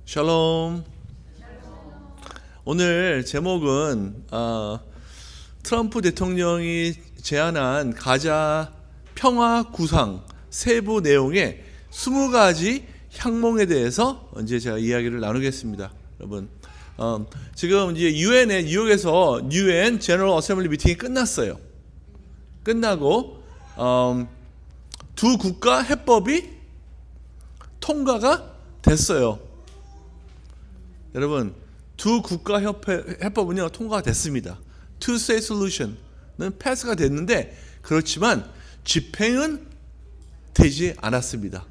샬롬. 오늘 제목은 트럼프 대통령이 제안한 가자 평화 구상 세부 내용의 20가지 향몽에 대해서 이제 제가 이야기를 나누겠습니다. 여러분, 지금 이제 유엔의 뉴욕에서 유엔 제너럴 어셈블리 미팅이 끝났어요. 끝나고 두 국가 해법이 통과가 됐어요. 여러분, 두 국가 해법은요 통과가 됐습니다. Two State Solution은 패스가 됐는데, 그렇지만 집행은 되지 않았습니다.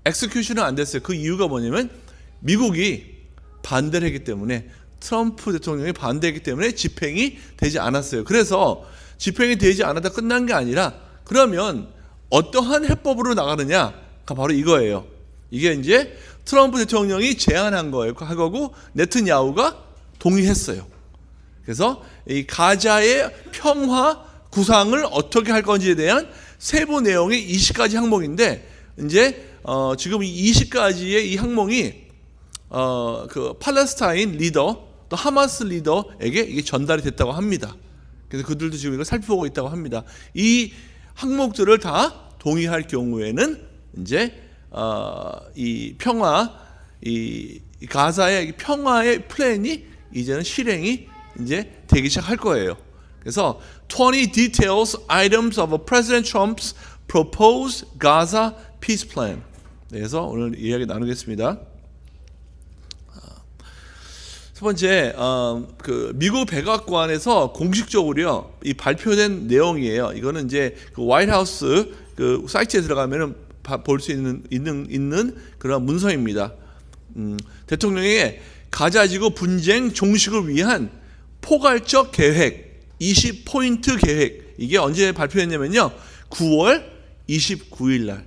엑스큐션은 안 됐어요. 그 이유가 뭐냐면 미국이 반대를 했기 때문에, 트럼프 대통령이 반대했기 때문에 집행이 되지 않았어요. 그래서 집행이 되지 않았다 끝난 게 아니라, 그러면 어떠한 해법으로 나가느냐가 바로 이거예요. 이게 이제 트럼프 대통령이 제안한 거예요. 하고 네트냐후가 동의했어요. 그래서 이 가자의 평화 구상을 어떻게 할 건지에 대한 세부 내용의 20가지 항목인데, 이제 지금 이 20가지의 이 항목이 그 팔레스타인 리더 또 하마스 리더에게 이게 전달이 됐다고 합니다. 그래서 그들도 지금 이걸 살펴보고 있다고 합니다. 이 항목들을 다 동의할 경우에는 이제 이 평화, 이 가자의 평화의 플랜이 이제는 실행이 이제 되기 시작할 거예요. 그래서 20 details items of President Trump's proposed Gaza peace plan. 그래서 오늘 이야기 나누겠습니다. 첫 번째, 그 미국 백악관에서 공식적으로요 이 발표된 내용이에요. 이거는 이제 그 화이트하우스 그 사이트에 들어가면은 볼 수 있는 그런 문서입니다. 대통령의 가자지구 분쟁 종식을 위한 포괄적 계획, 20포인트 계획, 이게 언제 발표했냐면요 9월 29일 날,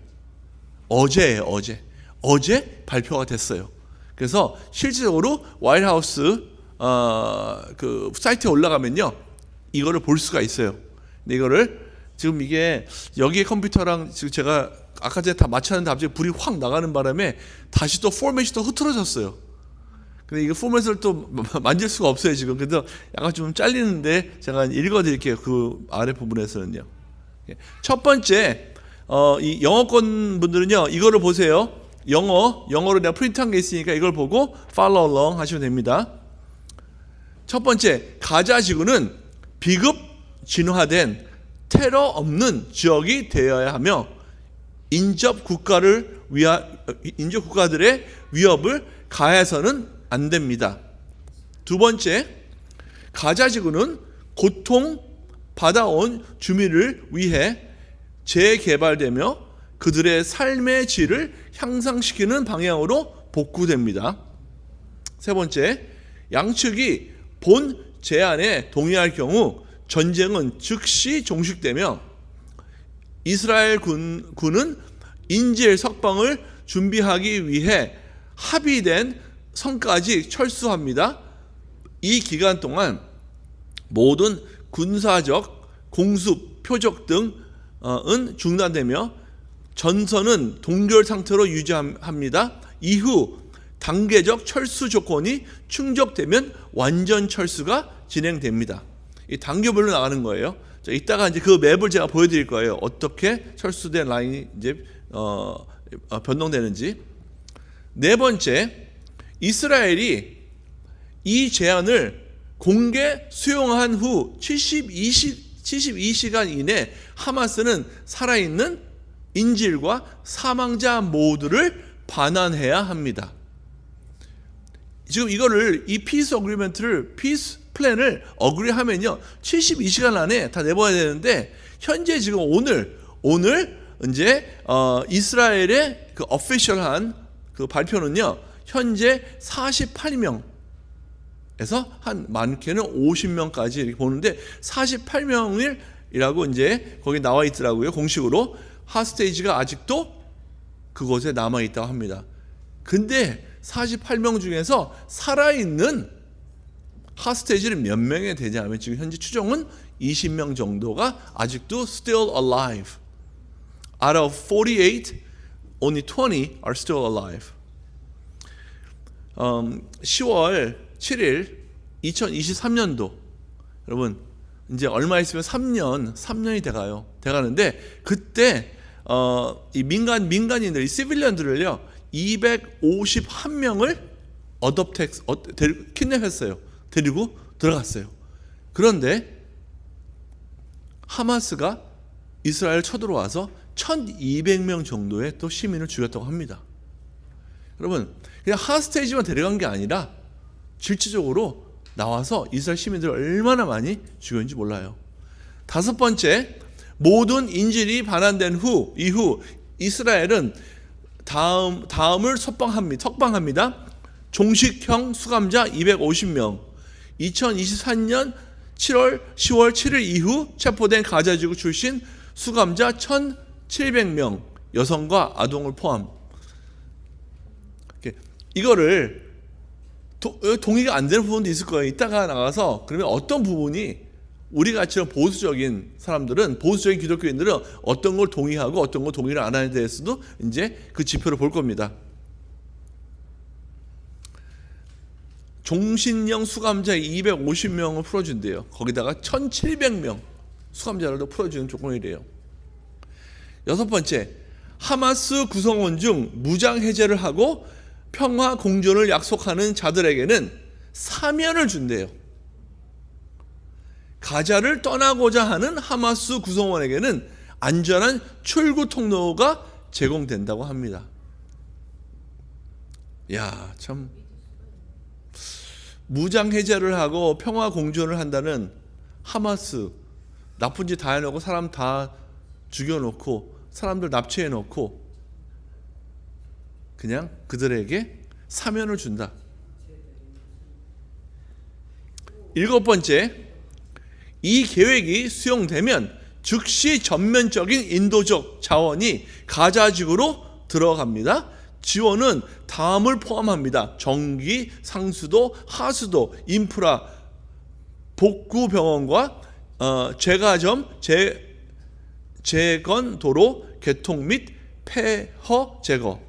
어제예요. 어제 발표가 됐어요. 그래서 실질적으로 화이트하우스 그 사이트에 올라가면요 이거를 볼 수가 있어요. 근데 이거를 지금 이게 여기에 컴퓨터랑 지금 제가 아까 전에 다 맞췄는데 갑자기 불이 확 나가는 바람에 다시 또 포맷이 또 흐트러졌어요. 근데 이거 포맷을 또 만질 수가 없어요 지금. 그래서 약간 좀 잘리는데 제가 읽어드릴게요. 그 아래 부분에서는요. 첫 번째, 이 영어권 분들은요 이거를 보세요. 영어로 내가 프린트한 게 있으니까 이걸 보고 follow along 하시면 됩니다. 첫 번째, 가자 지구는 비급 진화된 테러 없는 지역이 되어야 하며 인접 국가들의 위협을 가해서는 안 됩니다. 두 번째, 가자 지구는 고통 받아온 주민을 위해 재개발되며 그들의 삶의 질을 향상시키는 방향으로 복구됩니다. 세 번째, 양측이 본 제안에 동의할 경우 전쟁은 즉시 종식되며 이스라엘 군은 인질 석방을 준비하기 위해 합의된 선까지 철수합니다. 이 기간 동안 모든 군사적 공습, 표적 등은 중단되며 전선은 동결 상태로 유지합니다. 이후 단계적 철수 조건이 충족되면 완전 철수가 진행됩니다. 이 단계별로 나가는 거예요. 자, 이따가 이제 그 맵을 제가 보여드릴 거예요. 어떻게 철수된 라인이 이제 변동되는지. 네 번째, 이스라엘이 이 제안을 공개 수용한 후 72시간 이내 하마스는 살아있는 인질과 사망자 모두를 반환해야 합니다. 지금 이거를 이 피스 어그리먼트를 피스 플랜을 어그리하면요 72시간 안에 다 내버려야 되는데, 현재 지금 오늘 이제 이스라엘의 그 어피셜한 그 발표는요 현재 48명에서 한 많게는 50명까지 이렇게 보는데, 48명이라고 이제 거기 나와 있더라고요. 공식으로 핫스테이지가 아직도 그곳에 남아 있다고 합니다. 근데 48명 중에서 살아있는 핫스테이지를 몇 명이 되냐면, 지금 현재 추정은 20명 정도가 아직도 still alive. Out of 48, only 20 are still alive. 10월 7일 2023년도 여러분 이제 얼마 있으면 3년이 돼가는데 그때 이 민간인들, 이 시빌리언들을요 251명을 킨랩했어요. 데리고 들어갔어요. 그런데 하마스가 이스라엘 쳐들어와서 1200명 정도의 또 시민을 죽였다고 합니다. 여러분 그냥 하스테이지만 데려간 게 아니라 실질적으로 나와서 이스라엘 시민들을 얼마나 많이 죽였는지 몰라요. 5번째, 모든 인질이 반환된 이후 이스라엘은 다음을 석방합니다. 종식형 수감자 250명, 2024년 10월 7일 이후 체포된 가자지구 출신 수감자 1,700명, 여성과 아동을 포함. 이거를 동의가 안 되는 부분도 있을 거예요. 이따가 나가서 그러면 어떤 부분이 우리같이 보수적인 사람들은, 보수적인 기독교인들은 어떤 걸 동의하고 어떤 걸 동의를 안 하는 데에서도 이제 그 지표를 볼 겁니다. 종신형 수감자 250명을 풀어준대요. 거기다가 1,700명 수감자를 풀어주는 조건이래요. 6번째, 하마스 구성원 중 무장 해제를 하고 평화 공존을 약속하는 자들에게는 사면을 준대요. 가자를 떠나고자 하는 하마스 구성원에게는 안전한 출구 통로가 제공된다고 합니다. 야, 참 무장 해제를 하고 평화 공존을 한다는 하마스, 나쁜 짓 다 해놓고 사람 다 죽여놓고 사람들 납치해놓고 그냥 그들에게 사면을 준다. 7번째, 이 계획이 수용되면 즉시 전면적인 인도적 자원이 가자지구로 들어갑니다. 지원은 다음을 포함합니다. 전기, 상수도, 하수도, 인프라, 복구 병원과 재가점, 재건 도로, 개통 및 폐허 제거.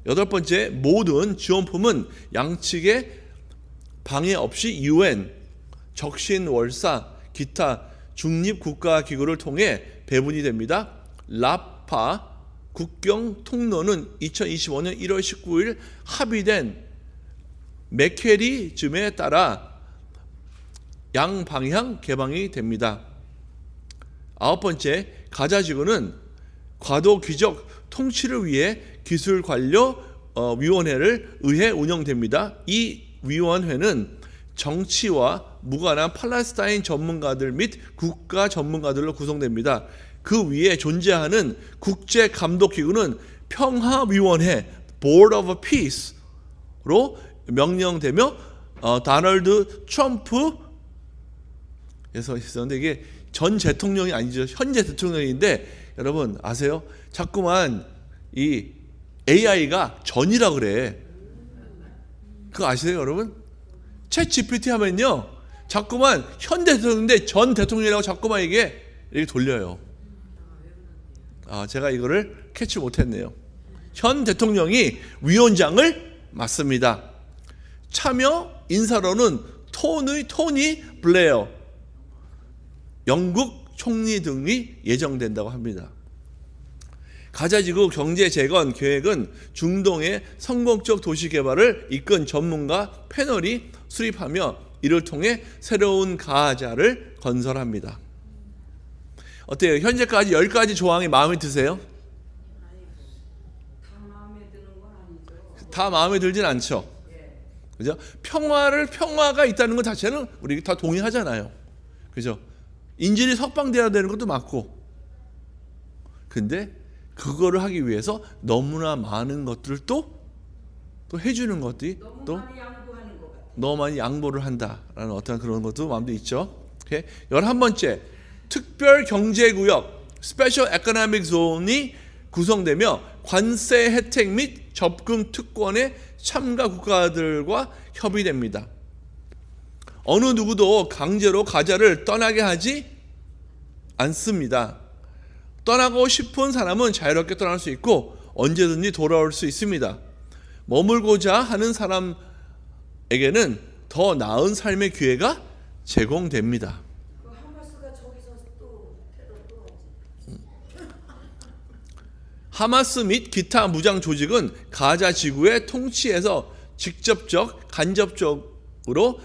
8번째, 모든 지원품은 양측의 방해 없이 UN, 적신월사, 기타 중립국가기구를 통해 배분이 됩니다. 라파 국경 통로는 2025년 1월 19일 합의된 메케리즘에 따라 양방향 개방이 됩니다. 9번째, 가자지구는 과도기적 통치를 위해 기술관료위원회를 의해 운영됩니다. 이 위원회는 정치와 무관한 팔레스타인 전문가들 및 국가 전문가들로 구성됩니다. 그 위에 존재하는 국제감독기구는 평화위원회 Board of Peace로 명명되며 도널드 트럼프에서 있었는데 이게 전 대통령이 아니죠. 현재 대통령인데 여러분 아세요? 자꾸만 이 AI가 전이라 그래. 그거 아시세요, 여러분? 챗 GPT 하면요, 자꾸만 현 대통령인데 전 대통령이라고 자꾸만 이게 이렇게 돌려요. 제가 이거를 캐치 못했네요. 현 대통령이 위원장을 맡습니다. 참여 인사로는 토니 블레어 영국 총리 등이 예정된다고 합니다. 가자지구 경제 재건 계획은 중동의 성공적 도시 개발을 이끈 전문가 패널이 수립하며 이를 통해 새로운 가자를 건설합니다. 어때요? 현재까지 10가지 조항이 마음에 드세요? 다 마음에 들진 않죠. 그죠? 평화가 있다는 것 자체는 우리 다 동의하잖아요. 그죠? 인질이 석방돼야 되는 것도 맞고. 근데 그거를 하기 위해서 너무나 많은 것들을 또 해주는 것들이 너무 많이 양보를 한다라는 어떤 그런 것도 마음도 있죠. 11번째, 특별 경제구역 Special Economic Zone이 구성되며 관세 혜택 및 접근 특권의 참가 국가들과 협의됩니다. 어느 누구도 강제로 가자를 떠나게 하지 않습니다. 떠나고 싶은 사람은 자유롭게 떠날 수 있고 언제든지 돌아올 수 있습니다. 머물고자 하는 사람에게는 더 나은 삶의 기회가 제공됩니다. 하마스 및 기타 무장 조직은 가자 지구의 통치에서 직접적, 간접적으로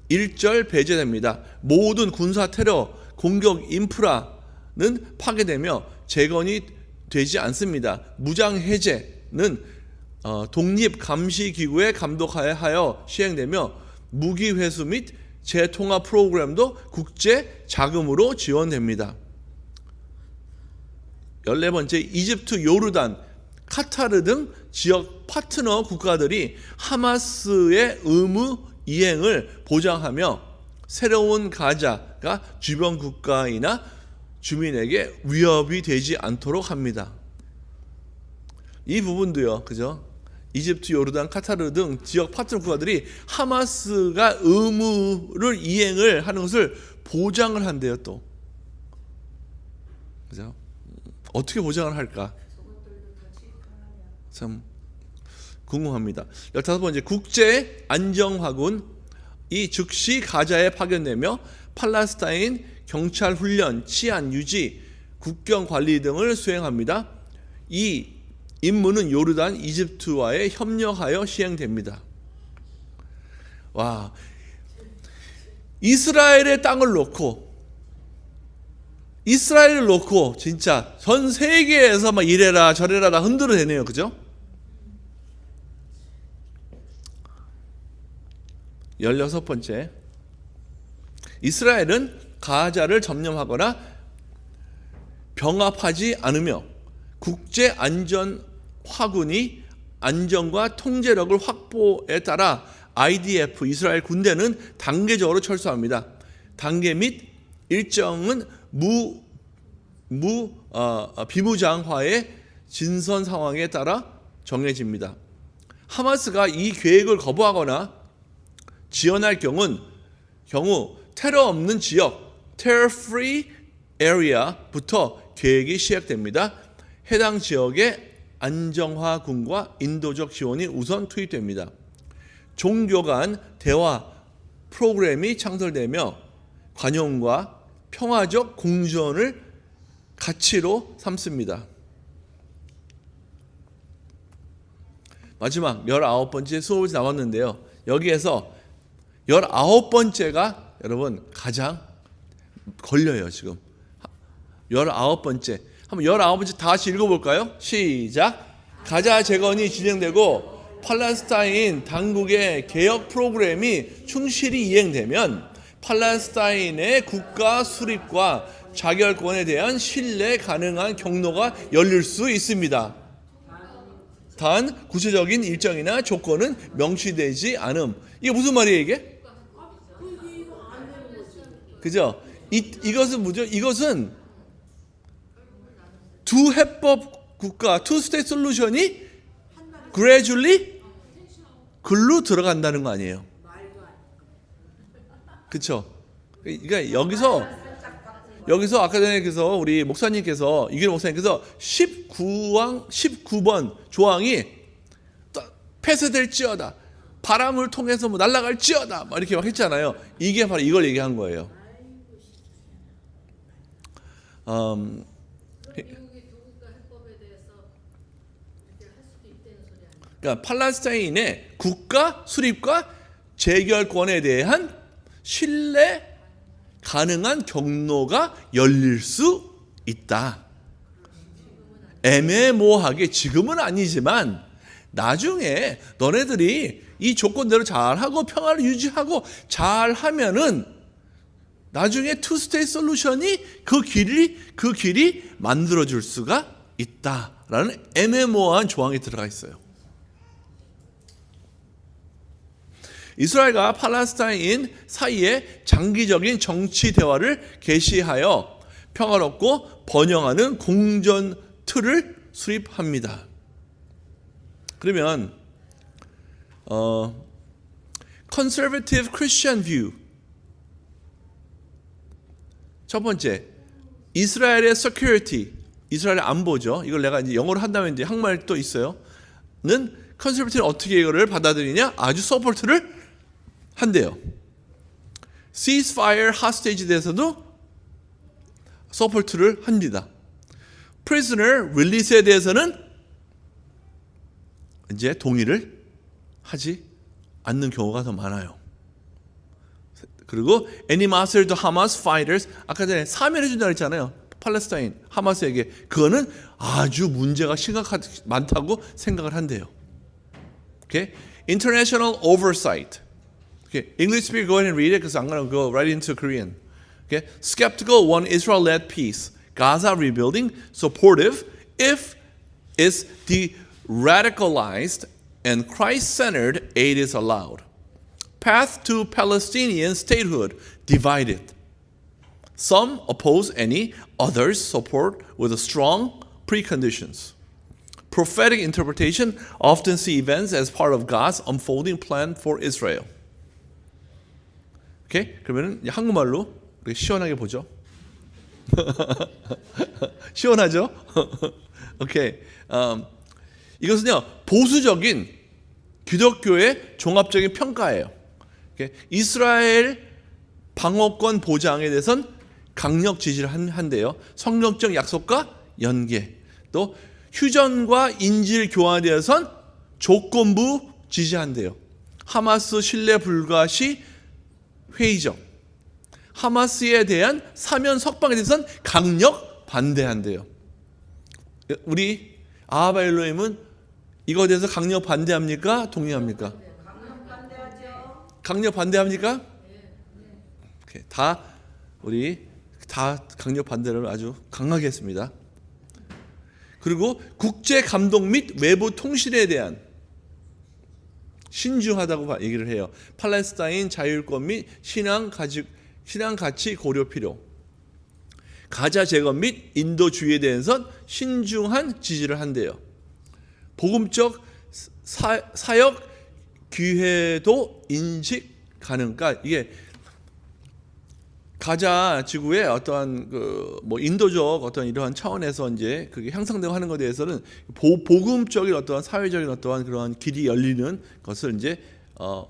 일절 배제됩니다. 모든 군사 테러, 공격 인프라는 파괴되며 재건이 되지 않습니다. 무장 해제는 독립 감시 기구에 감독하여 시행되며 무기 회수 및 재통합 프로그램도 국제 자금으로 지원됩니다. 14번째, 이집트, 요르단, 카타르 등 지역 파트너 국가들이 하마스의 의무 이행을 보장하며 새로운 가자가 주변 국가이나 주민에게 위협이 되지 않도록 합니다. 이 부분도요, 그죠? 이집트, 요르단, 카타르 등 지역 파트너 국가들이 하마스가 의무를 이행을 하는 것을 보장을 한대요, 또. 그죠? 어떻게 보장을 할까? 참 궁금합니다. 15번째, 국제 안정화군 이 즉시 가자에 파견되며 팔레스타인 경찰 훈련, 치안 유지, 국경 관리 등을 수행합니다. 이 임무는 요르단, 이집트와의 협력하여 시행됩니다. 와, 이스라엘의 땅을 놓고 이스라엘을 놓고 진짜 전 세계에서 막 이래라 저래라 다 흔들어대네요. 그죠? 16번째, 이스라엘은 가자를 점령하거나 병합하지 않으며 국제안전화군이 안전과 통제력을 확보에 따라 IDF, 이스라엘 군대는 단계적으로 철수합니다. 단계 및 일정은 비무장화의 진선 상황에 따라 정해집니다. 하마스가 이 계획을 거부하거나 지연할 경우 테러 없는 지역 (Terror Free Area부터 계획이 시작됩니다. 해당 지역의 안정화군과 인도적 지원이 우선 투입됩니다. 종교 간 대화 프로그램이 창설되며 관용과 평화적 공존을 가치로 삼습니다. 마지막 19번째 20번째 나왔는데요. 여기에서 19번째가 여러분 가장 걸려요. 지금 19번째 한번 19번째 다 같이 읽어볼까요? 시작. 가자 재건이 진행되고 팔레스타인 당국의 개혁 프로그램이 충실히 이행되면 팔레스타인의 국가 수립과 자결권에 대한 신뢰 가능한 경로가 열릴 수 있습니다. 단 구체적인 일정이나 조건은 명시되지 않음. 이게 무슨 말이에요, 이게? 그죠? 이것은 뭐죠? 이것은 두 해법 국가, 투 스테이트 솔루션이 gradually 글로 들어간다는 거 아니에요? 그렇죠? 그러니까 여기서 아까 전에 우리 목사님께서 이규현 목사님께서 19번 조항이 폐쇄될지어다, 바람을 통해서 뭐 날아갈지어다, 막 이렇게 막 했잖아요. 이게 바로 이걸 얘기한 거예요. 그러니까 팔레스타인의 국가 수립과 재결권에 대한 신뢰 가능한 경로가 열릴 수 있다. 애매모호하게 지금은 아니지만 나중에 너네들이 이 조건대로 잘하고 평화를 유지하고 잘하면은 나중에 투 스테이트 솔루션이 그 길이 만들어질 수가 있다라는 애매모호한 조항이 들어가 있어요. 이스라엘과 팔레스타인 사이에 장기적인 정치 대화를 개시하여 평화롭고 번영하는 공전 틀을 수립합니다. 그러면 conservative Christian view, 첫 번째, 이스라엘의 security, 이스라엘 안보죠. 이걸 내가 이제 영어로 한다면 이제 한국말 또 있어요. 는 컨serva티브는 어떻게 이거를 받아들이냐? 아주 서포트를 한대요. ceasefire, hostage에 대해서도 서포트를 합니다. prisoner release에 대해서는 이제 동의를 하지 않는 경우가 더 많아요. 그리고 any master to Hamas fighters, 아까 전에 사면해 준다고 했잖아요. 팔레스타인 하마스에게. 그거는 아주 문제가 많다고 생각을 한대요. Okay? International oversight. Okay. English speaker, go ahead and read it because I'm going to go right into Korean. Okay. Skeptical, want Israel-led peace. Gaza rebuilding, supportive if it's de-radicalized and Christ-centered aid is allowed. Path to Palestinian statehood, divided. Some oppose any, others support with strong preconditions. Prophetic interpretation often see events as part of God's unfolding plan for Israel. 오케이? 그러면은 한국말로 우리 시원하게 보죠. 시원하죠? 오케이. 이것은요 보수적인 기독교의 종합적인 평가예요. 오케이? 이스라엘 방어권 보장에 대해서는 강력 지지를 한대요. 성경적 약속과 연계, 또 휴전과 인질 교환에 대해서는 조건부 지지한대요. 하마스 신뢰 불가 시 회의적. 하마스에 대한 사면 석방에 대해서는 강력 반대한대요. 우리 아하바 엘로힘은 이거에 대해서 강력 반대합니까? 동의합니까? 강력 반대하죠. 강력 반대합니까? 오케이. 우리 다 강력 반대를 아주 강하게 했습니다. 그리고 국제 감독 및 외부 통신에 대한 신중하다고 얘기를 해요. 팔레스타인 자율권 및 신앙 가치 고려 필요. 가자 재건 및 인도주의에 대해서는 신중한 지지를 한대요. 복음적 사역 기회도 인식 가능. 그러니까 이게 가자 지구의 어떠한 뭐 인도적 어떤 이러한 차원에서 이제 그게 향상되고 하는 것에 대해서는 복음적인 어떠한 사회적인 어떠한 그러한 길이 열리는 것을 이제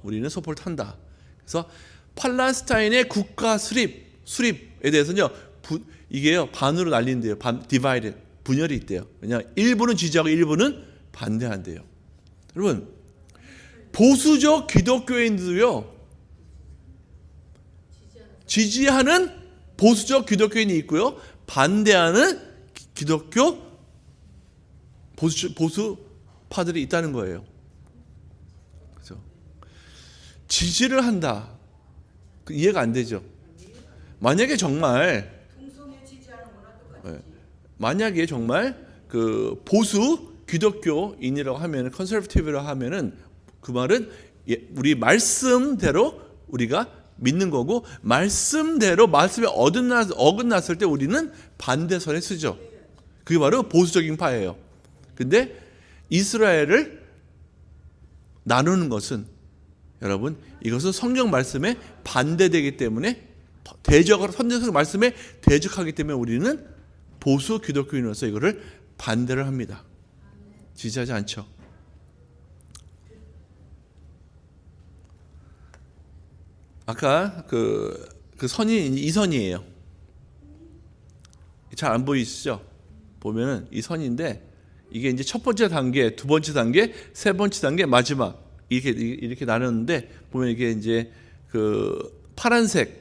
우리는 서포트한다. 그래서 팔레스타인의 국가 수립에 대해서는요 이게요 반으로 날린대요. 디바이드 분열이 있대요. 왜냐 일부는 지지하고 일부는 반대한대요. 여러분 보수적 기독교인들도요. 지지하는 보수적 기독교인이 있고요. 반대하는 기독교 보수파들이 있다는 거예요. 그렇죠? 지지를 한다. 이해가 안 되죠. 만약에 정말 만약에 정말 그 보수 기독교인이라고 하면 컨서버티브라고 하면은 그 말은 우리 말씀대로 우리가 믿는 거고 말씀대로 말씀에 어긋났을 때 우리는 반대선에 쓰죠. 그게 바로 보수적인 파예요. 근데 이스라엘을 나누는 것은 여러분 이것은 성경 말씀에 반대되기 때문에 성경 말씀에 대적하기 때문에 우리는 보수 기독교인으로서 이거를 반대를 합니다. 지지하지 않죠. 아까 그 선이 이 선이에요. 잘 안 보이시죠? 보면은 이 선인데 이게 이제 첫 번째 단계, 두 번째 단계, 세 번째 단계, 마지막 이렇게 나눴는데 보면 이게 이제 그 파란색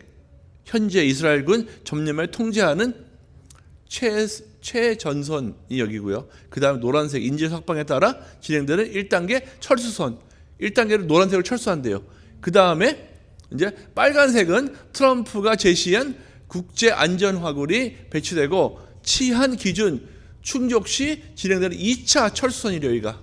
현재 이스라엘군 점령을 통제하는 최전선이 여기고요. 그 다음에 노란색 인질 석방에 따라 진행되는 1단계 철수선. 1단계로 노란색으로 철수한대요. 그 다음에 이제 빨간색은 트럼프가 제시한 국제 안전 화굴이 배치되고 치안 기준 충족 시 진행되는 2차 철수선이래요. 여기가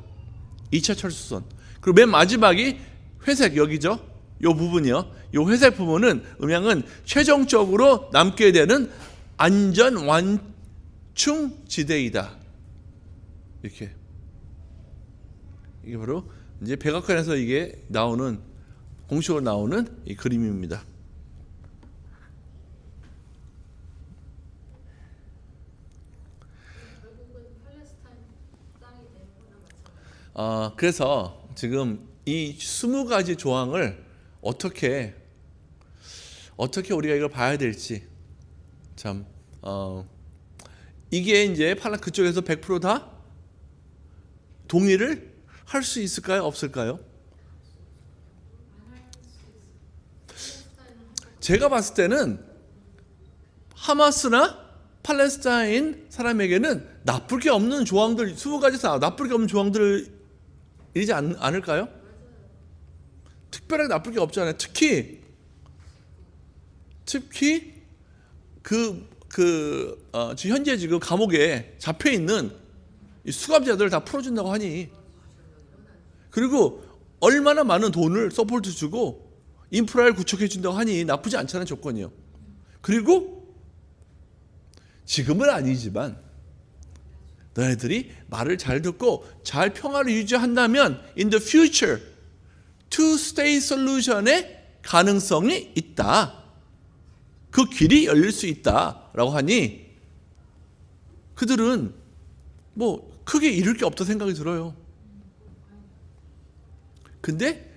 2차 철수선. 그리고 맨 마지막이 회색 여기죠. 요 부분이요. 요 회색 부분은 음양은 최종적으로 남게 되는 안전 완충 지대이다. 이렇게 이게 바로 이제 백악관에서 이게 나오는 공식으로 나오는 이 그림입니다. 그래서 지금 이 20가지 조항을 어떻게 우리가 이걸 봐야 될지 참 이게 이제 그쪽에서 100% 다 동의를 할 수 있을까요? 없을까요? 제가 봤을 때는 하마스나 팔레스타인 사람에게는 나쁠 게 없는 조항들 20가지 나쁠 게 없는 조항들이지 않을까요? 특별하게 나쁠 게 없잖아요. 특히 현재 지금 감옥에 잡혀 있는 이 수감자들을 다 풀어준다고 하니, 그리고 얼마나 많은 돈을 서포트 주고 인프라를 구축해 준다고 하니 나쁘지 않잖아요, 조건이요. 그리고 지금은 아니지만 너희들이 말을 잘 듣고 잘 평화를 유지한다면 in the future two-state solution의 가능성이 있다. 그 길이 열릴 수 있다라고 하니 그들은 뭐 크게 잃을 게 없다 생각이 들어요. 근데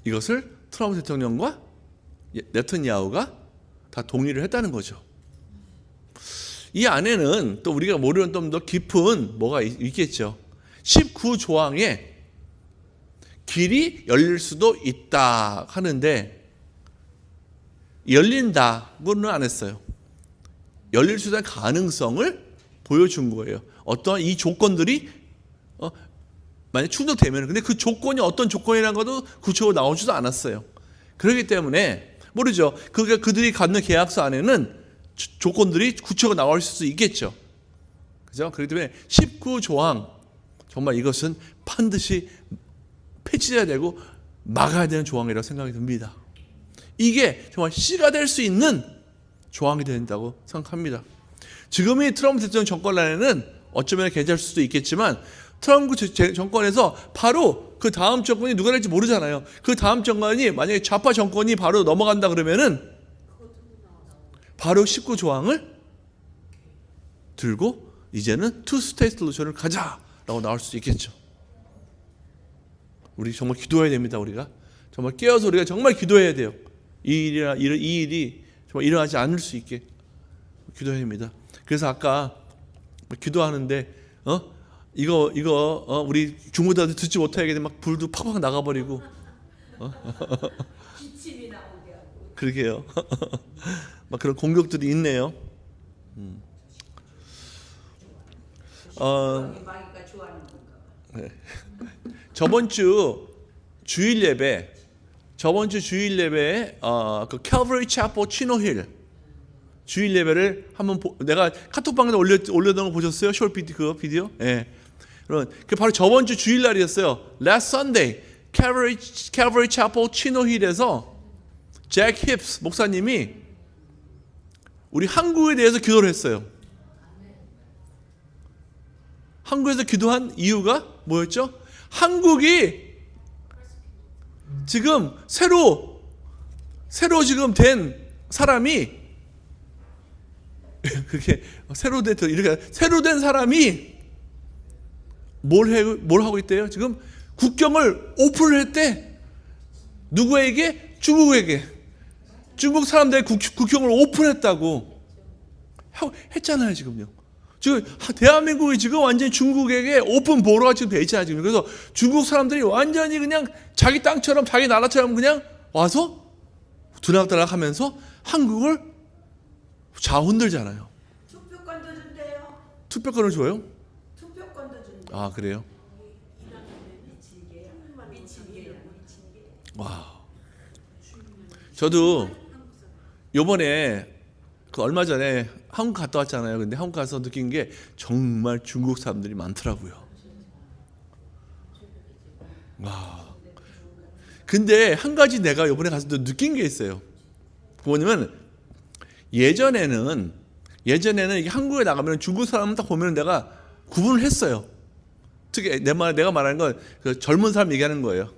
이것을 트럼프 대통령과 네탄야후가 다 동의를 했다는 거죠. 이 안에는 또 우리가 모르는 좀 더 깊은 뭐가 있겠죠. 19조항에 길이 열릴 수도 있다 하는데 열린다고는 안 했어요. 열릴 수 있는 가능성을 보여준 거예요. 어떤 이 조건들이 만약 충족되면, 근데 그 조건이 어떤 조건이라는 것도 구체적으로 나오지도 않았어요. 그렇기 때문에 모르죠. 그들이 갖는 계약서 안에는 조건들이 구체적으로 나올 수 있겠죠. 그죠? 그렇기 때문에 19조항 정말 이것은 반드시 폐지해야 되고 막아야 되는 조항이라고 생각이 듭니다. 이게 정말 씨가 될 수 있는 조항이 된다고 생각합니다. 지금의 트럼프 대통령 정권 안에는 어쩌면 괜찮을 수도 있겠지만 트럼프 정권에서 바로 그 다음 정권이 누가 될지 모르잖아요. 그 다음 정권이 만약에 좌파 정권이 바로 넘어간다 그러면은 바로 19조항을 들고 이제는 투 스테이트 솔루션을 가자라고 나올 수 있겠죠. 우리 정말 기도해야 됩니다. 우리가 정말 깨어서 우리가 정말 기도해야 돼요. 이 일이 정말 일어나지 않을 수 있게 기도해야 됩니다. 그래서 아까 기도하는데 이거 우리 중보자들 듣지 못하게 막 불도 팍팍 나가버리고 기침이 나오게 하고. 그러게요. 막 그런 공격들이 있네요. 마귀가 좋아하는 건가 봐. 네. 저번 주 주일 예배에 그 Calvary Chapel 치노힐 주일 예배를 한번 내가 카톡방에 올려놓은 거 보셨어요? 숏 비디오? 예. 그 바로 저번 주 주일 날이었어요. Last Sunday Calvary Chapel 치노힐에서 잭 힙스 목사님이 우리 한국에 대해서 기도를 했어요. 한국에서 기도한 이유가 뭐였죠? 한국이 지금 새로 지금 된 사람이 그렇게 새로 된 사람이 뭘 하고 있대요? 지금 국경을 오픈을 했대. 누구에게? 중국에게. 중국 사람들의 국경을 오픈했다고 했잖아요, 지금요. 지금 대한민국이 지금 완전히 중국에게 오픈 보로가 지금 돼 있잖아요, 지금. 그래서 중국 사람들이 완전히 그냥 자기 땅처럼 자기 나라처럼 그냥 와서 들락달락 하면서 한국을 자흔들잖아요. 투표권도 준대요. 투표권을 줘요? 투표권도 준대. 아, 그래요? 미친개야. 와. 저도 요번에 얼마 전에 한국 갔다 왔잖아요. 근데 한국 가서 느낀 게 정말 중국 사람들이 많더라고요. 와. 근데 한 가지 내가 요번에 가서 또 느낀 게 있어요. 뭐냐면 예전에는 이게 한국에 나가면 중국 사람 딱 보면 내가 구분을 했어요. 특히 내가 말하는 건 그 젊은 사람 얘기하는 거예요.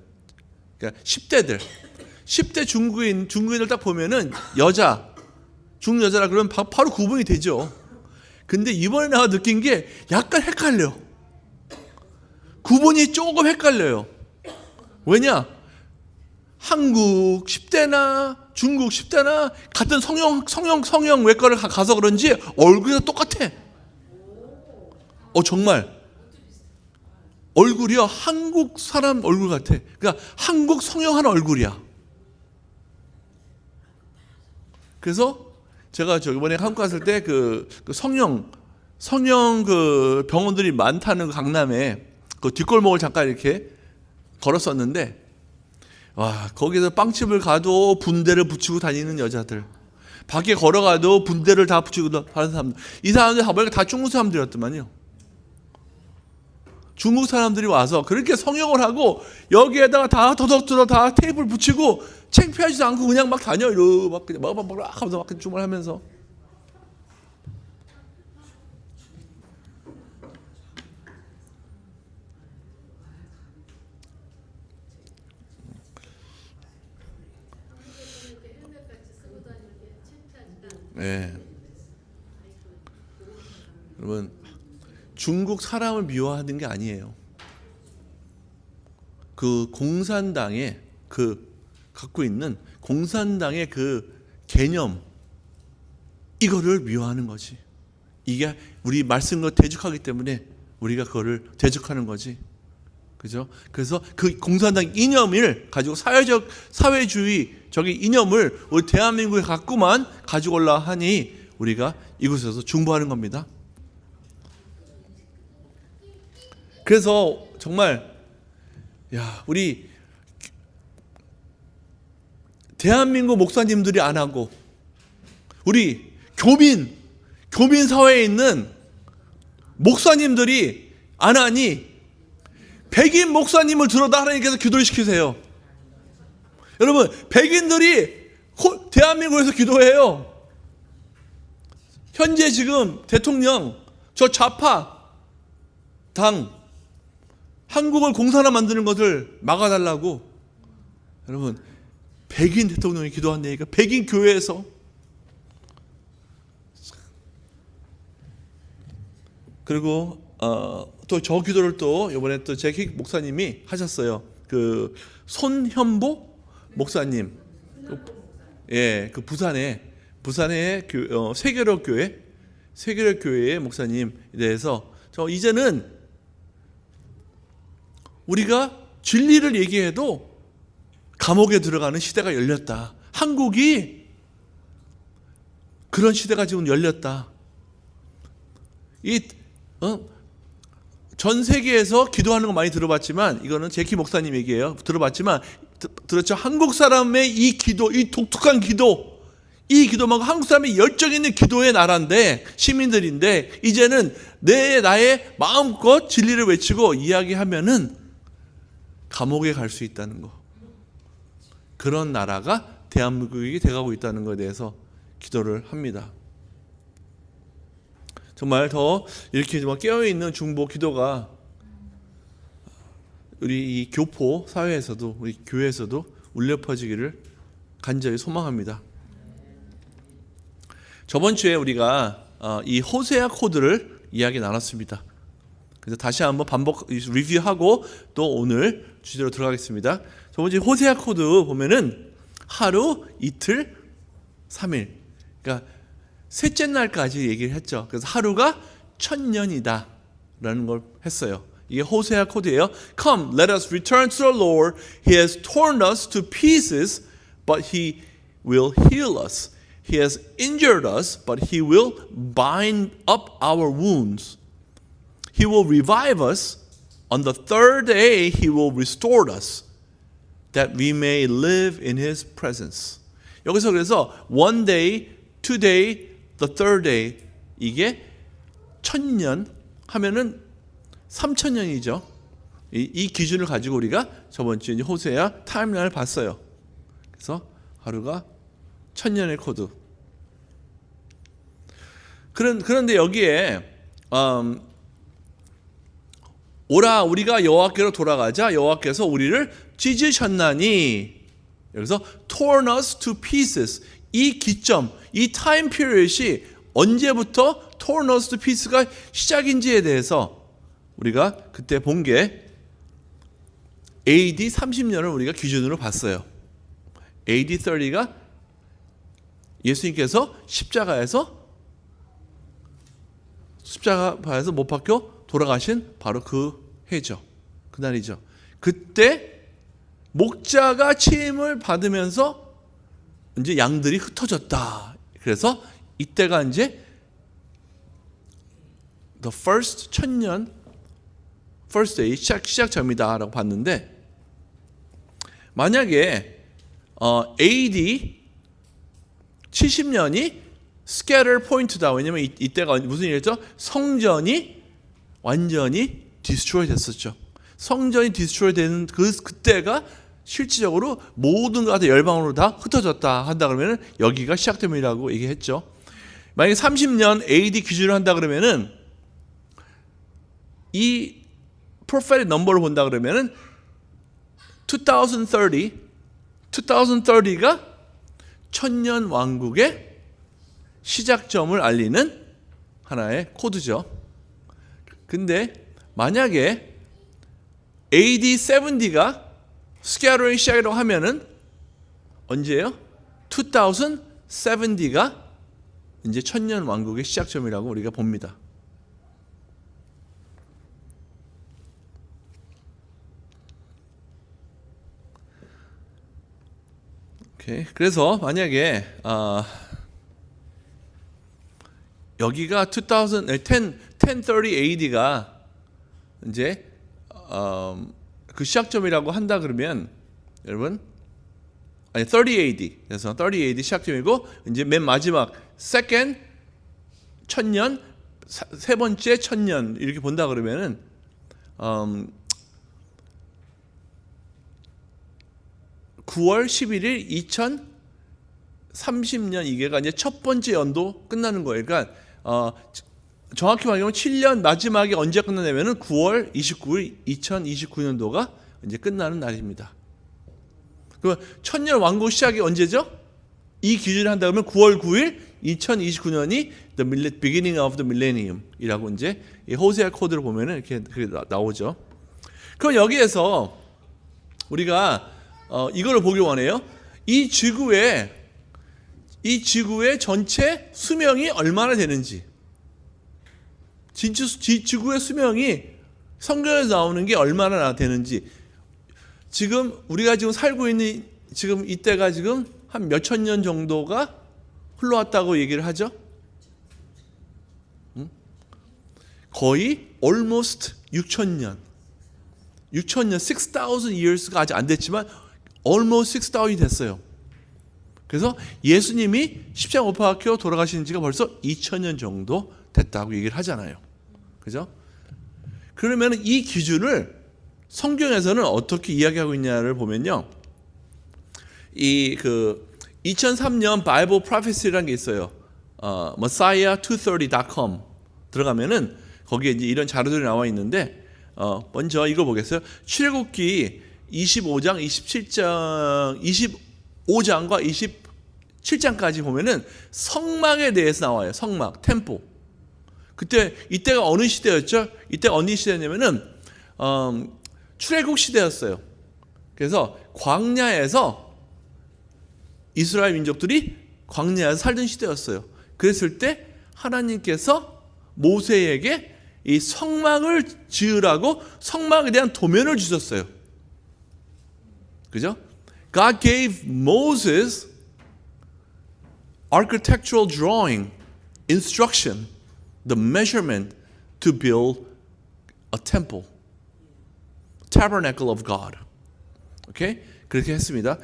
그러니까 10대 중국인을 딱 보면은 중여자라 그러면 바로 구분이 되죠. 근데 이번에 내가 느낀 게 약간 헷갈려. 구분이 조금 헷갈려요. 왜냐? 한국 10대나 중국 10대나 같은 성형 외과를 가서 그런지 얼굴이 똑같아. 정말 얼굴이요 한국 사람 얼굴 같아. 그러니까 한국 성형한 얼굴이야. 그래서 제가 이번에 한국 갔을 때 그 성형 그 병원들이 많다는 강남에 그 뒷골목을 잠깐 이렇게 걸었었는데, 와, 거기서 빵집을 가도 분대를 붙이고 다니는 여자들, 밖에 걸어가도 분대를 다 붙이고 다니는 사람들, 이 사람들 다 보니까 다 중국 사람들이었더만요. 중국 사람들이 와서 그렇게 성형을 하고 여기에다가 다 더덕더덕 다 테이프를 붙이고 창피하지도 않고 그냥 막 다녀. 이러고 막 그냥 막 하면서 막 주문하면서. 네. 여러분, 중국 사람을 미워하는 게 아니에요. 그 공산당의 그 갖고 있는 공산당의 그 개념, 이거를 미워하는 거지. 이게 우리 말씀과 대적하기 때문에 우리가 그거를 대적하는 거지. 그죠? 그래서 그 공산당 이념을 가지고 사회주의 저기 이념을 우리 대한민국에 갖고만 가지고 올라 하니 우리가 이곳에서 중보하는 겁니다. 그래서 정말 우리 대한민국 목사님들이 안 하고 우리 교민 사회에 있는 목사님들이 안 하니 백인 목사님을 들어다 하나님께서 기도를 시키세요. 여러분, 백인들이 대한민국에서 기도해요. 현재 지금 대통령 저 좌파 당 한국을 공산화 만드는 것을 막아달라고 여러분 백인 대통령이 기도한다니까. 백인 교회에서. 그리고 또 저 기도를 또 이번에 또 제킥 목사님이 하셨어요. 그 손현보 목사님, 그 부산의 세계력 교회의 목사님에 대해서 이제는 우리가 진리를 얘기해도 감옥에 들어가는 시대가 열렸다. 한국이 그런 시대가 지금 열렸다. 전 세계에서 기도하는 거 많이 들어봤지만, 이거는 제키 목사님 얘기예요. 들어봤지만, 들었죠? 한국 사람의 이 기도, 이 독특한 기도, 이 기도만큼 한국 사람의 열정 있는 기도의 나라인데, 시민들인데, 이제는 나의 마음껏 진리를 외치고 이야기하면은 감옥에 갈 수 있다는 거. 그런 나라가 대한민국이 돼가고 있다는 것에 대해서 기도를 합니다. 정말 더 이렇게 좀 깨어있는 중보 기도가 우리 이 교포 사회에서도 우리 교회에서도 울려 퍼지기를 간절히 소망합니다. 저번 주에 우리가 이 호세아 코드를 이야기 나눴습니다. 그래서 다시 한번 반복 리뷰하고 또 오늘 주제로 들어가겠습니다. 저번 주에 호세아 코드 보면은 하루, 이틀, 3일. 그러니까 셋째 날까지 얘기를 했죠. 그래서 하루가 1000년이다 라는 걸 했어요. 이게 호세아 코드예요. Come, let us return to the Lord. He has torn us to pieces, but He will heal us. He has injured us, but He will bind up our wounds. He will revive us. On the third day, He will restore us, that we may live in His presence. 여기서 그래서 one day, two day, the third day, 이게 1000년 하면은 3000년이죠. 이 기준을 가지고 우리가 저번 주에 호세아 타임라인을 봤어요. 그래서 하루가 1000년의 코드. 그런데 여기에 오라 우리가 여호와께로 돌아가자. 여호와께서 우리를 찢으셨나니. 여기서 torn us to pieces. 이 기점, 이 타임 피리엇이 언제부터 torn us to pieces가 시작인지에 대해서 우리가 그때 본 게 AD 30년을 우리가 기준으로 봤어요. AD 30가 예수님께서 십자가에서 못 박혀 돌아가신 바로 그 해죠. 그날이죠. 그때 목자가 취임을 받으면서 이제 양들이 흩어졌다. 그래서 이때가 이제 the first 천년 first day 시작점이다라고 봤는데, 만약에 AD 70년이 scatter point다. 왜냐면 이때가 무슨 일이었죠? 성전이 완전히 destroy 됐었죠. 성전이 destroy 되는 그때가 실질적으로 모든 것이 열방으로 다 흩어졌다 한다 그러면은 여기가 시작됨이라고 얘기했죠. 만약에 30년 AD 기준으로 한다 그러면은 이 prophetic number를 본다 그러면은 2030가 천년 왕국의 시작점을 알리는 하나의 코드죠. 근데 만약에 AD 70가 스캐터링 시작이라고 하면은 언제예요? 2070가 이제 천년 왕국의 시작점이라고 우리가 봅니다. 오케이. 그래서 만약에 여기가 1030 AD가 이제 그 시작점이라고 한다 그러면 여러분 30 AD 그래서 30 AD 시작점이고 이제 맨 마지막 second 천년 세 번째 천년 이렇게 본다 그러면은 9월 11일 2030년 이게가 이제 첫 번째 연도 끝나는 거예요. 그러니까 정확히 말하면 7년 마지막에 언제 끝나냐면은 9월 29일 2029년도가 이제 끝나는 날입니다. 그럼 천년 왕국 시작이 언제죠? 이 기준을 한다 그러면 9월 9일 2029년이 the beginning of the millennium이라고 이제 이 호세아 코드를 보면은 이렇게 나오죠. 그럼 여기에서 우리가 이걸 보기 원해요. 이 지구의 전체 수명이 얼마나 되는지, 지구의 수명이 성경에서 나오는 게 얼마나 되는지, 지금 우리가 지금 살고 있는 지금 이때가 지금 한 몇천 년 정도가 흘러왔다고 얘기를 하죠. 거의 almost 6,000년, 6,000 years가 아직 안 됐지만 almost 6,000이 됐어요. 그래서 예수님이 십자가 못 박혀 돌아가신 지가 벌써 2,000년 정도 됐다고 얘기를 하잖아요. 그죠? 그러면 이 기준을 성경에서는 어떻게 이야기하고 있냐를 보면요. 2003년 바이블 프로페시라는 게 있어요. messiah230.com 들어가면은 거기에 이제 이런 자료들이 나와 있는데 먼저 이거 보겠어요. 출애굽기 25장, 25장과 27장까지 보면은 성막에 대해서 나와요. 성막, 템포. 이때가 어느 시대였죠? 이때가 어느 시대냐면은 출애굽 시대였어요. 그래서 광야에서 이스라엘 민족들이 광야에서 살던 시대였어요. 그랬을 때 하나님께서 모세에게 이 성막을 지으라고 성막에 대한 도면을 주셨어요. 그죠? God gave Moses architectural drawing, instruction, the measurement to build a temple, tabernacle of God. Okay? 그렇게 했습니다.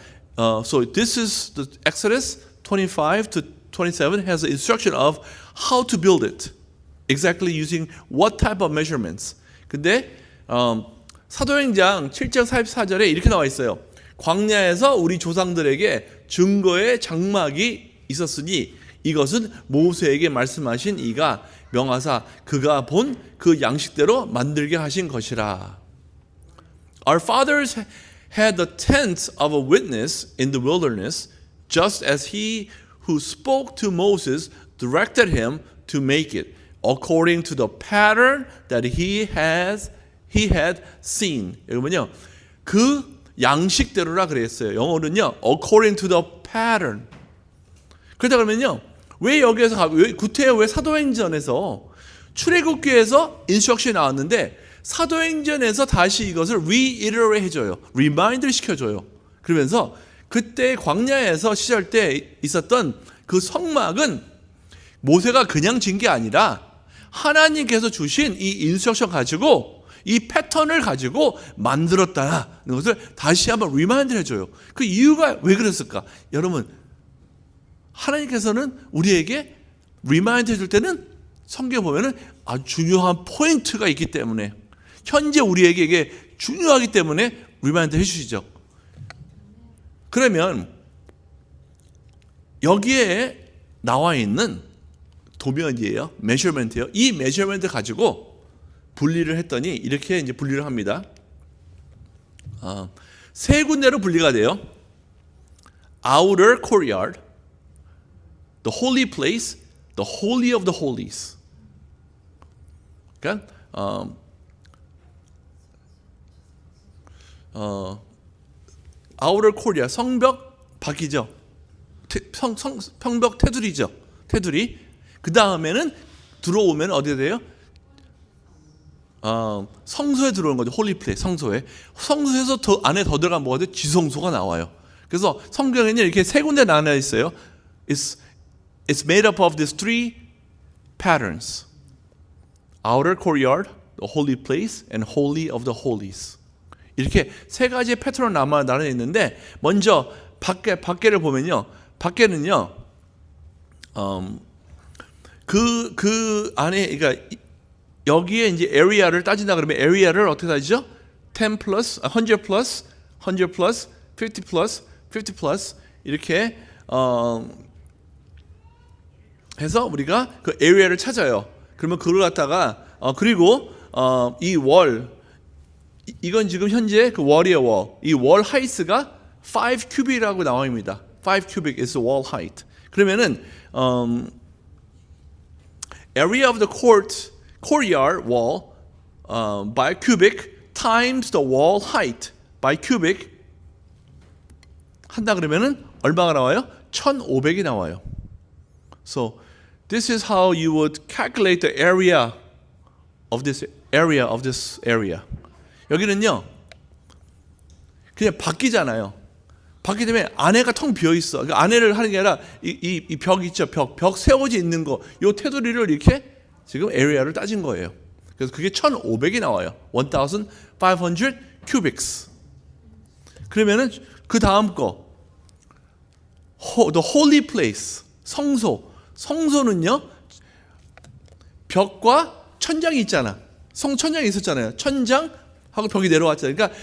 So this is the Exodus 25 to 27 has the instruction of how to build it. Exactly using what type of measurements. 근데 사도행전 7장 44절에 이렇게 나와 있어요. 광야에서 우리 조상들에게 증거의 장막이 있었으니 이것은 모세에게 말씀하신 이가 명하사 그가 본 그 양식대로 만들게 하신 것이라. Our fathers had the tent of a witness in the wilderness, just as he who spoke to Moses directed him to make it, according to the pattern that he had seen. 여러분요, 그 양식대로라 그랬어요. 영어는요, according to the pattern. 그러다 그러면요, 왜 여기에서 구태여 왜 사도행전에서 출애굽기에서 인스트럭션이 나왔는데 사도행전에서 다시 이것을 reiterate 해줘요. 리마인드를 시켜줘요. 그러면서 그때 광야에서 시절 때 있었던 그 성막은 모세가 그냥 진 게 아니라 하나님께서 주신 이 인스트럭션 가지고 이 패턴을 가지고 만들었다는 것을 다시 한번 리마인드 해줘요. 그 이유가 왜 그랬을까? 여러분, 하나님께서는 우리에게 리마인드 해줄 때는 성경에 보면은 아주 중요한 포인트가 있기 때문에, 현재 우리에게 이게 중요하기 때문에 리마인드 해주시죠. 그러면 여기에 나와 있는 도면이에요. 메저먼트예요. 이 메저먼트 가지고 분리를 했더니 이렇게 이제 분리를 합니다. 세 군데로 분리가 돼요. Outer courtyard, the holy place, the holy of the holies. 그러니까 outer courtyard, 성벽 밖이죠. 성벽 테두리죠. 테두리. 그 다음에는 들어오면 어디에 돼요? 성소에 들어오는 거죠. 홀리 플레이스, 성소에. 성소에서 더 안에 더 들어가면 뭐가 돼요? 지성소가 나와요. 그래서 성경에는 이렇게 세 군데 나눠 있어요. It's made up of these three patterns. Outer courtyard, the holy place, and holy of the holies. 이렇게 세 가지의 패턴으로 나눠 있는데, 먼저 밖에를 보면요, 밖에는요, 그 안에, 그러니까 여기에 이제 area를 따진다 그러면 area를 어떻게 따지죠? 10 플러스, 100 플러스, 100 플러스, 50 플러스, 50 플러스 이렇게 해서 우리가 그 area를 찾아요. 그러면 그걸 갖다가 그리고 이 월, 이건 지금 현재 그 월이에요. 월. 이 월 하이스가 5 큐빅이라고 나옵니다. 5 cubic is wall height. 그러면은 area of the courtyard wall by cubic times the wall height by cubic 한다 그러면은 얼마가 나와요? 1,500이 나와요. So this is how you would calculate the area of this area. 여기는요, 그냥 바뀌잖아요. 바뀌기 때문에 안에가 텅 비어 있어. 그러니까 안에를 하는 게 아니라 이 벽 있죠. 벽 세워져 있는 거. 요 테두리를 이렇게 지금 에리아를 따진 거예요. 그래서 그게 1,500이 나와요. 1,500 cubics. 그러면은 그 다음 거, the holy place, 성소. 성소는요, 벽과 천장이 있잖아. 성천장이 있었잖아요. 천장하고 벽이 내려왔잖아요. 그러니까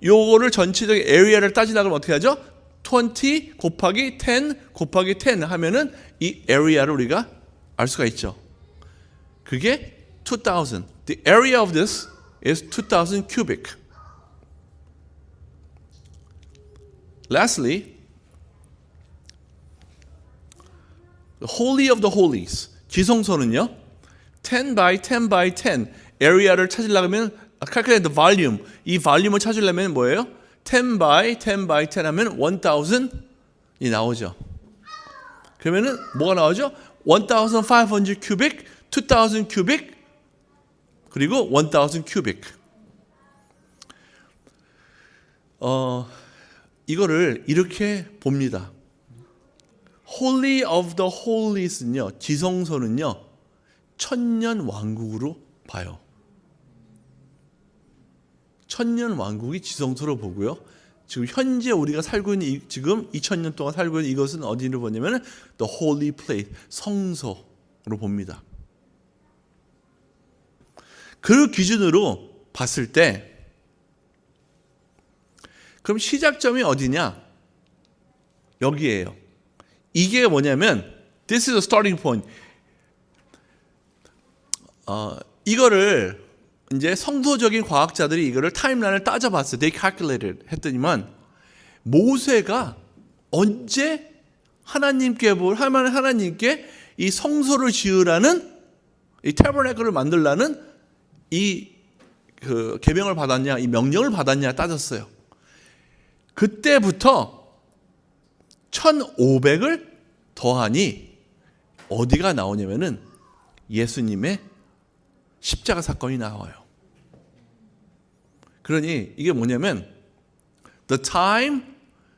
요거를 전체적인 에리아를 따지다 그러면 어떻게 하죠? 20 곱하기 10 곱하기 10 하면은 이 에리아를 우리가 알 수가 있죠. 그게 2,000. The area of this is 2,000 cubic. Lastly, the holy of the holies. 지성소는요, 10 by 10 by 10 area를 찾으려면 calculate the volume. 이 볼륨을 찾으려면 뭐예요? 10 by 10 by 10 하면 1,000이 나오죠. 그러면은 뭐가 나오죠? 1,500 cubic, 2,000 cubic, 그리고 1,000 cubic. 이거를 이렇게 봅니다. Holy of the Holies는요, 지성소는요, 천년 왕국으로 봐요. 천년 왕국이 지성소로 보고요. 지금 현재 우리가 살고 있는 지금 2000년 동안 살고 있는 이것은 어디로 보냐면 the holy place, 성소로 봅니다. 그 기준으로 봤을 때 그럼 시작점이 어디냐? 여기에요. 이게 뭐냐면 this is the starting point. 이거를 이제 성소적인 과학자들이 이거를 타임라인을 따져봤어요. They calculated 했더니만 모세가 언제 하나님께 이 성소를 지으라는 이 태버나클을 만들라는 이 그 계명을 받았냐, 이 명령을 받았냐 따졌어요. 그때부터 1500을 더하니 어디가 나오냐면은 예수님의 십자가 사건이 나와요. 그러니 이게 뭐냐면 the time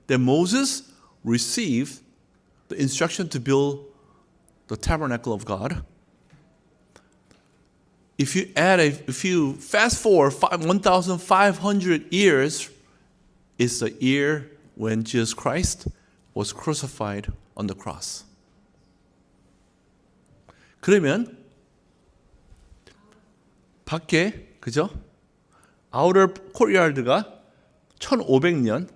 that Moses received the instruction to build the tabernacle of God, if you fast forward 1,500 years, is the year when Jesus Christ was crucified on the cross. 그러면 밖에 그죠? outer courtyard가 1500년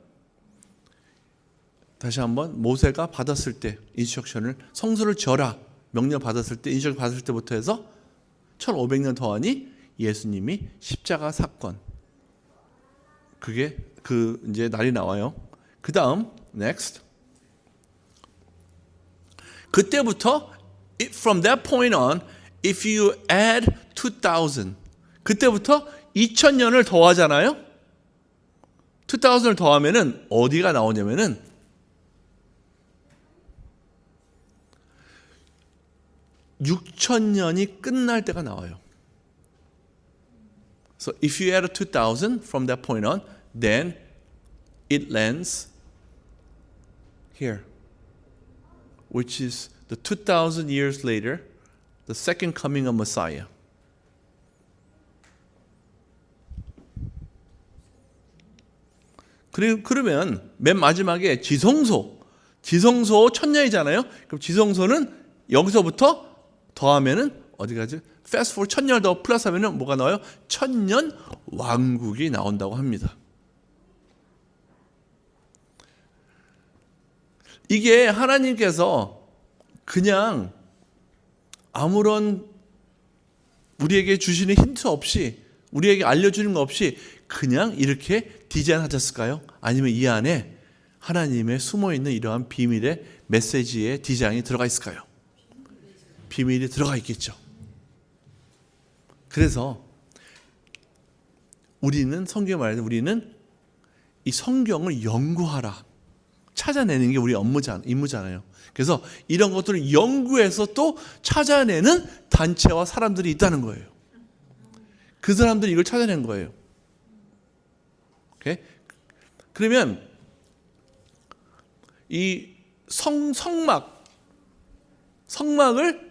다시 한번 모세가 받았을 때 인스트럭션을 성소를 지어라 명령 받았을 때 인스트럭션 받았을 때부터 해서 1500년 더하니 예수님이 십자가 사건 그게 그 이제 날이 나와요. 그다음 next 그때부터 from that point on if you add 2000 그때부터 2000년을 더하잖아요. 2000을 더하면은 어디가 나오냐면은 6000년이 끝날 때가 나와요. So if you add 2000 from that point on, then it lands here, which is the 2000 years later, the second coming of Messiah. 그러면 맨 마지막에 지성소 1000년이잖아요. 그럼 지성소는 여기서부터 더하면은 어디 가죠? fast forward 1000년 더 플러스하면은 뭐가 나와요? 1000년 왕국이 나온다고 합니다. 이게 하나님께서 그냥 아무런 우리에게 주시는 힌트 없이 우리에게 알려주는 거 없이 그냥 이렇게 디자인하셨을까요? 아니면 이 안에 하나님의 숨어있는 이러한 비밀의 메시지의 디자인이 들어가 있을까요? 비밀이 들어가 있겠죠. 그래서 우리는 성경에 말하는 우리는 이 성경을 연구하라 찾아내는 게 우리 임무잖아요. 그래서 이런 것들을 연구해서 또 찾아내는 단체와 사람들이 있다는 거예요. 그 사람들이 이걸 찾아낸 거예요. 오케이? 그러면 이 성막을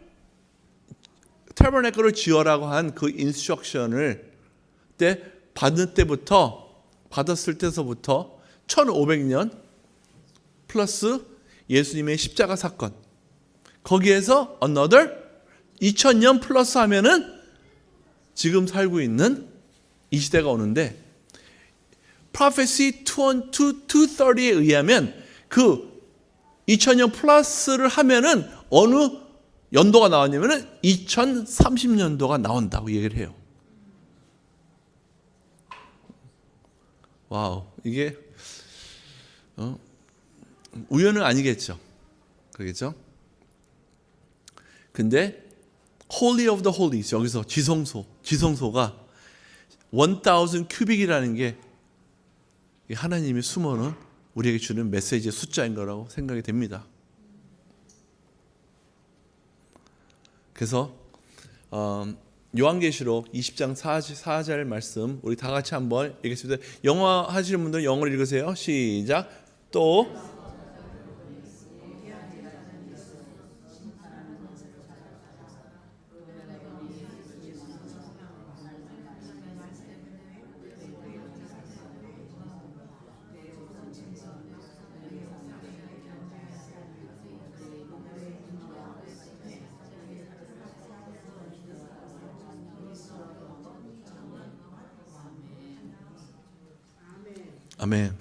태버네클을 지어라고 한 그 인스트럭션을 받았을 때서부터 1500년 플러스 예수님의 십자가 사건 거기에서 another 2000년 플러스 하면은 지금 살고 있는 이 시대가 오는데 Prophecy 230에 의하면 그 2000년 플러스를 하면은 어느 연도가 나왔냐면은 2030년도가 나온다고 얘기를 해요. 와우, 이게 우연은 아니겠죠. 그렇겠죠? 근데 Holy of the Holies 여기서 지성소가 1000 큐빅이라는 게 하나님이 숨어놓은 우리에게 주는 메시지의 숫자인 거라고 생각이 됩니다. 그래서 요한계시록 20장 4절 말씀 우리 다 같이 한번 읽겠습니다. 영어 하시는 분들 영어를 읽으세요. 시작. 또 아멘.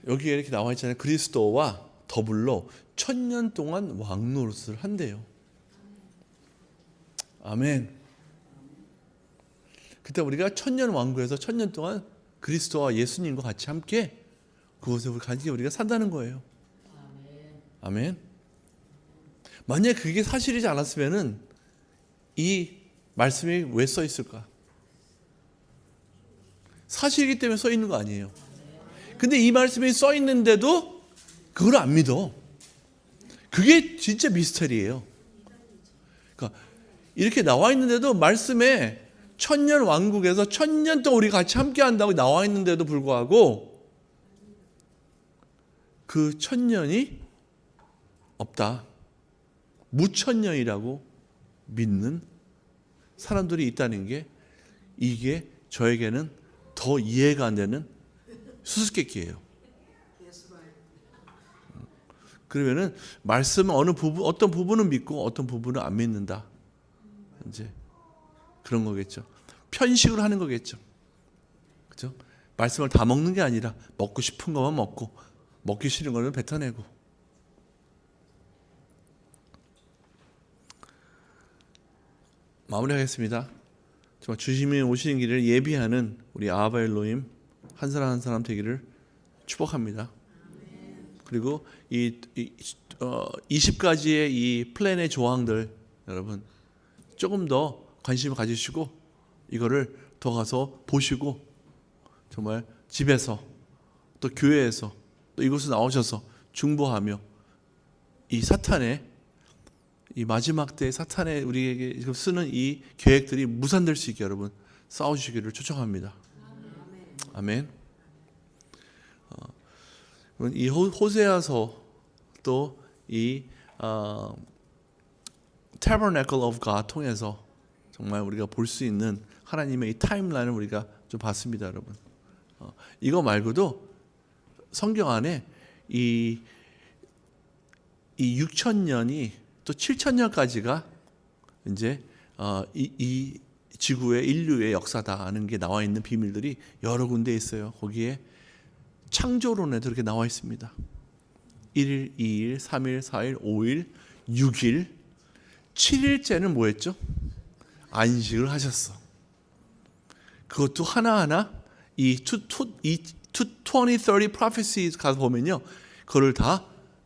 여기에 이렇게 나와 있잖아요. 그리스도와 더불어 1000년 동안 왕노릇을 한대요. 아멘. 그때 우리가 1000년 왕국에서 1000년 동안 그리스도와 예수님과 같이 함께 그곳에 우리가 산다는 거예요. 아멘. 만약 그게 사실이지 않았으면은 이 말씀이 왜 써 있을까? 사실이기 때문에 써 있는 거 아니에요. 근데 이 말씀이 써 있는데도 그걸 안 믿어. 그게 진짜 미스터리예요. 그러니까 이렇게 나와 있는데도 말씀에 천년 왕국에서 1000년 동안 우리 같이 함께 한다고 나와 있는데도 불구하고 그 1000년이 없다. 무천년이라고 믿는 사람들이 있다는 게 이게 저에게는 더 이해가 안 되는 수수께끼예요. 그러면은 말씀은 어떤 부분은 믿고 어떤 부분은 안 믿는다. 이제 그런 거겠죠. 편식을 하는 거겠죠. 그죠? 말씀을 다 먹는 게 아니라 먹고 싶은 것만 먹고 먹기 싫은 거는 뱉어내고. 마무리하겠습니다. 정말 주님이 오시는 길을 예비하는 우리 아바 엘로힘 한 사람 한 사람 되기를 축복합니다. 그리고 이 20가지의 이 플랜의 조항들 여러분 조금 더 관심을 가지시고 이거를 더 가서 보시고 정말 집에서 또 교회에서 또 이곳에 나오셔서 중보하며 이 사탄의 이 마지막 때 사탄의 우리에게 쓰는 이 계획들이 무산될 수 있게 여러분 싸우시기를 초청합니다. 아멘. 이 호세아서 또 이 Tabernacle of God 통해서 정말 우리가 볼 수 있는 하나님의 이 타임라인을 우리가 좀 봤습니다, 여러분. 이거 말고도 성경 안에 이 6000년이 또 7000년까지가 이제 이 지구의 인류의 역사다 하는 게 나와 있는 비밀들이 여러 군데 있어요. 거기에 창조론에도 이렇게 나와 있습니다. 1일, 2일, 3일, 4일, 5일, 6일, 7일째는 뭐였죠? 안식을 하셨어. 그것도 하나하나 이 2030 prophecies 가서 보면요. 그걸 다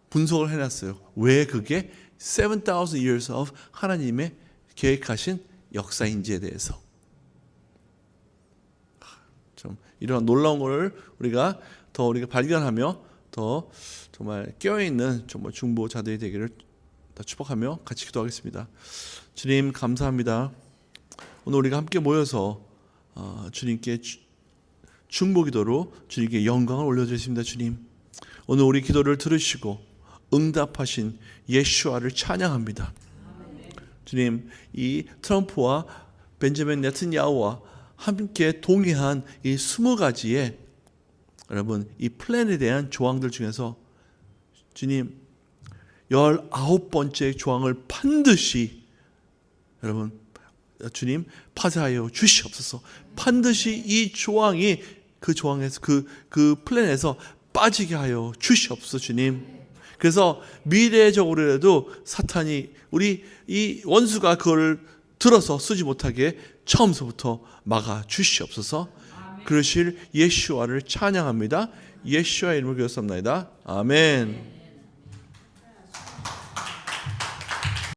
분석을 해놨어요. 왜 그게 7,000 years of 하나님의 계획하신 역사인지에 대해서. 좀 이런 놀라운 것을 우리가 발견하며 더 정말 깨어있는 정말 중보자들이 되기를 축복하며 같이 기도하겠습니다. 주님 감사합니다. 오늘 우리가 함께 모여서 주님께 중보기도로 주님께 영광을 올려드렸습니다. 주님 오늘 우리 기도를 들으시고 응답하신 예수아를 찬양합니다. 주님 이 트럼프와 벤자민 네tanyahu와 함께 동의한 이 20가지의 여러분 이 플랜에 대한 조항들 중에서 주님 19번째 조항을 반드시 여러분 주님 파쇄하여 주시옵소서. 반드시 이 조항이 그 조항에서 그 플랜에서 빠지게 하여 주시옵소서. 주님 그래서 미래적으로라도 사탄이 우리 이 원수가 그걸 들어서 쓰지 못하게 처음서부터 막아 주시옵소서. 그러실 예수와를 찬양합니다. 예수와 이름으로 기도합니다. 아멘.